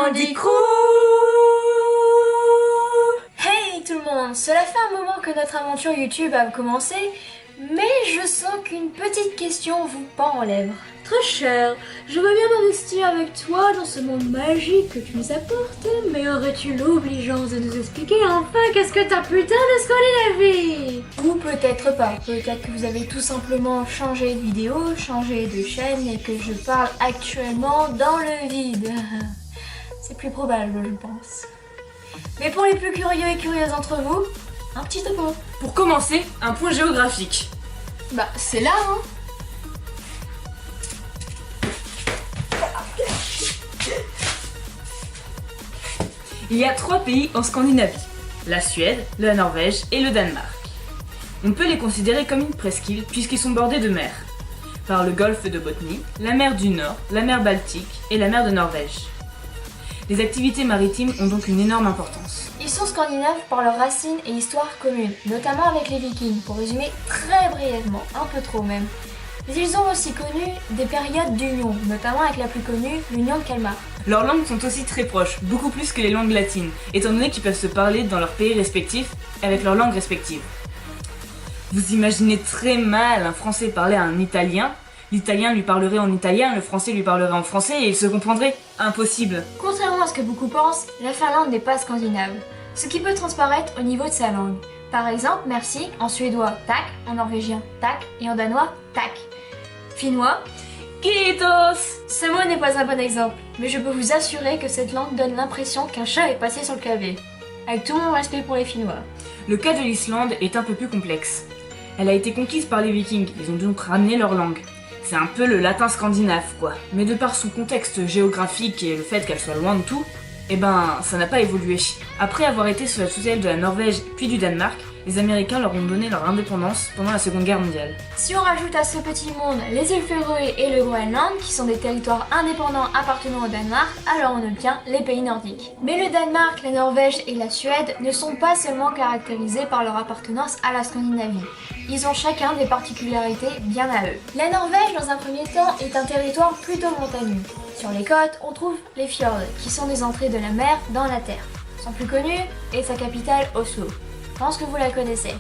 Candy Crew. Hey tout le monde, cela fait un moment que notre aventure YouTube a commencé, mais je sens qu'une petite question vous pend aux lèvres. Très cher, je veux bien m'investir avec toi dans ce monde magique que tu nous apportes, mais aurais-tu l'obligeance de nous expliquer enfin qu'est-ce que ta putain de Scandinavie? Ou peut-être pas, peut-être que vous avez tout simplement changé de vidéo, changé de chaîne et que je parle actuellement dans le vide. C'est plus probable, je pense. Mais pour les plus curieux et curieuses d'entre vous, un petit topo. Pour commencer, un point géographique. Bah, c'est là, hein. Il y a 3 pays en Scandinavie. La Suède, la Norvège et le Danemark. On peut les considérer comme une presqu'île puisqu'ils sont bordés de mer. Par le golfe de Botnie, la mer du Nord, la mer Baltique et la mer de Norvège. Les activités maritimes ont donc une énorme importance. Ils sont scandinaves par leurs racines et histoire commune, notamment avec les Vikings, pour résumer très brièvement, un peu trop même. Mais ils ont aussi connu des périodes d'union, notamment avec la plus connue, l'Union de Kalmar. Leurs langues sont aussi très proches, beaucoup plus que les langues latines, étant donné qu'ils peuvent se parler dans leurs pays respectifs avec leurs langues respectives. Vous imaginez très mal un Français parler à un Italien, l'Italien lui parlerait en italien, le Français lui parlerait en français et ils se comprendraient. Impossible. Contrairement à ce que beaucoup pensent, la Finlande n'est pas scandinave, ce qui peut transparaître au niveau de sa langue. Par exemple, merci en suédois tak, en norvégien tak et en danois tak. Finnois, Kiitos. ce mot n'est pas un bon exemple, mais je peux vous assurer que cette langue donne l'impression qu'un chat est passé sur le clavier. Avec tout mon respect pour les Finnois. Le cas de l'Islande est un peu plus complexe. Elle a été conquise par les Vikings, ils ont donc ramené leur langue. C'est un peu le latin scandinave quoi. Mais de par son contexte géographique et le fait qu'elle soit loin de tout, ça n'a pas évolué. Après avoir été sous la tutelle de la Norvège puis du Danemark, les Américains leur ont donné leur indépendance pendant la Seconde Guerre mondiale. Si on rajoute à ce petit monde les îles Féroé et le Groenland, qui sont des territoires indépendants appartenant au Danemark, alors on obtient les pays nordiques. Mais le Danemark, la Norvège et la Suède ne sont pas seulement caractérisés par leur appartenance à la Scandinavie. Ils ont chacun des particularités bien à eux. La Norvège, dans un premier temps, est un territoire plutôt montagneux. Sur les côtes, on trouve les fjords, qui sont des entrées de la mer dans la terre. Son plus connu est sa capitale Oslo. Je pense que vous la connaissez.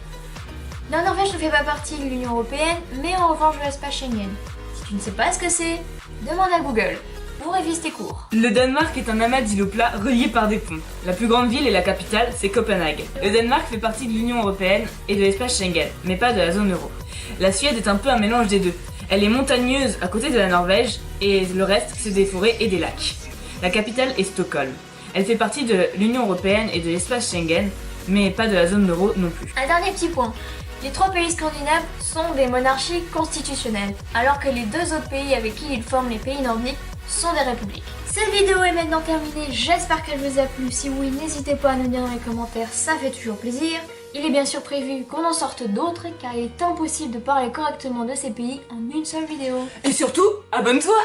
La Norvège ne fait pas partie de l'Union Européenne, mais en revanche de l'espace Schengen. Si tu ne sais pas ce que c'est, demande à Google. Ou révise tes cours. Le Danemark est un amas d'îlots plats reliés par des ponts. La plus grande ville et la capitale, c'est Copenhague. Le Danemark fait partie de l'Union Européenne et de l'espace Schengen, mais pas de la zone euro. La Suède est un peu un mélange des deux. Elle est montagneuse à côté de la Norvège et le reste, c'est des forêts et des lacs. La capitale est Stockholm. Elle fait partie de l'Union Européenne et de l'espace Schengen, mais pas de la zone euro non plus. Un dernier petit point. Les 3 pays scandinaves sont des monarchies constitutionnelles, alors que les 2 autres pays avec qui ils forment les pays nordiques sont des républiques. Cette vidéo est maintenant terminée, j'espère qu'elle vous a plu. Si oui, n'hésitez pas à nous dire dans les commentaires, ça fait toujours plaisir. Il est bien sûr prévu qu'on en sorte d'autres, car il est impossible de parler correctement de ces pays en une seule vidéo. Et surtout, abonne-toi!